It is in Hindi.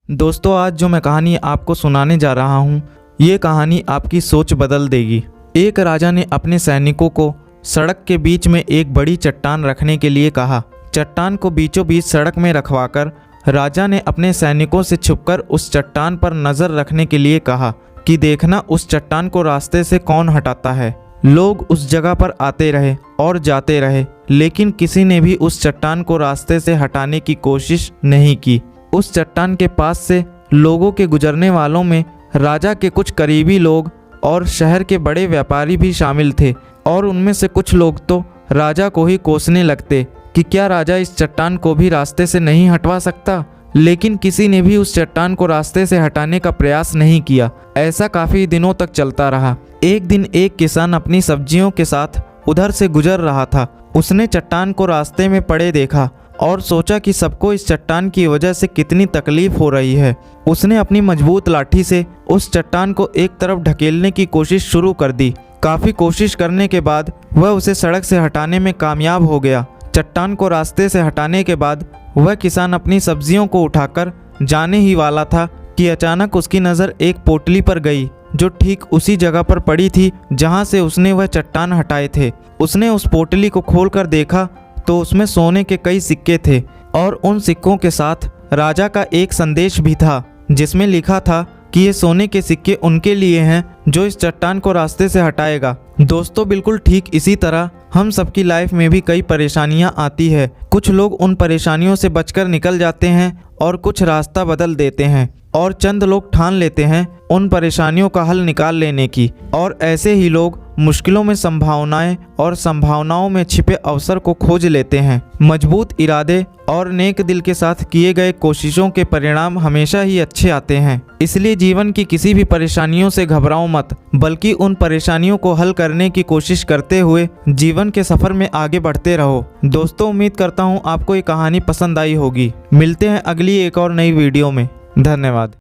दोस्तों, आज जो मैं कहानी आपको सुनाने जा रहा हूँ, ये कहानी आपकी सोच बदल देगी। एक राजा ने अपने सैनिकों को सड़क के बीच में एक बड़ी चट्टान रखने के लिए कहा। चट्टान को बीचों बीच सड़क में रखवाकर राजा ने अपने सैनिकों से छुपकर उस चट्टान पर नज़र रखने के लिए कहा कि देखना उस चट्टान को रास्ते से कौन हटाता है। लोग उस जगह पर आते रहे और जाते रहे, लेकिन किसी ने भी उस चट्टान को रास्ते से हटाने की कोशिश नहीं की। उस चट्टान के पास से लोगों के गुजरने वालों में राजा के कुछ करीबी लोग और शहर के बड़े व्यापारी भी शामिल थे, और उनमें से कुछ लोग तो राजा को ही कोसने लगते कि क्या राजा इस चट्टान को भी रास्ते से नहीं हटवा सकता। लेकिन किसी ने भी उस चट्टान को रास्ते से हटाने का प्रयास नहीं किया। ऐसा काफ़ी दिनों तक चलता रहा। एक दिन एक किसान अपनी सब्जियों के साथ उधर से गुजर रहा था। उसने चट्टान को रास्ते में पड़े देखा और सोचा कि सबको इस चट्टान की वजह से कितनी तकलीफ हो रही है। उसने अपनी मजबूत लाठी से उस चट्टान को एक तरफ ढकेलने की कोशिश शुरू कर दी। काफ़ी कोशिश करने के बाद वह उसे सड़क से हटाने में कामयाब हो गया। चट्टान को रास्ते से हटाने के बाद वह किसान अपनी सब्जियों को उठाकर जाने ही वाला था कि अचानक उसकी नज़र एक पोटली पर गई, जो ठीक उसी जगह पर पड़ी थी जहां से उसने वह चट्टान हटाए थे। उसने उस पोटली को खोलकर देखा तो उसमें सोने के कई सिक्के थे, और उन सिक्कों के साथ राजा का एक संदेश भी था, जिसमें लिखा था कि ये सोने के सिक्के उनके लिए हैं जो इस चट्टान को रास्ते से हटाएगा। दोस्तों, बिल्कुल ठीक इसी तरह हम सबकी लाइफ में भी कई परेशानियां आती है। कुछ लोग उन परेशानियों से बचकर निकल जाते हैं और कुछ रास्ता बदल देते हैं, और चंद लोग ठान लेते हैं उन परेशानियों का हल निकाल लेने की, और ऐसे ही लोग मुश्किलों में संभावनाएं और संभावनाओं में छिपे अवसर को खोज लेते हैं। मजबूत इरादे और नेक दिल के साथ किए गए कोशिशों के परिणाम हमेशा ही अच्छे आते हैं। इसलिए जीवन की किसी भी परेशानियों से घबराओ मत, बल्कि उन परेशानियों को हल करने की कोशिश करते हुए जीवन के सफर में आगे बढ़ते रहो। दोस्तों, उम्मीद करता हूँ आपको ये कहानी पसंद आई होगी। मिलते हैं अगली एक और नई वीडियो में। धन्यवाद।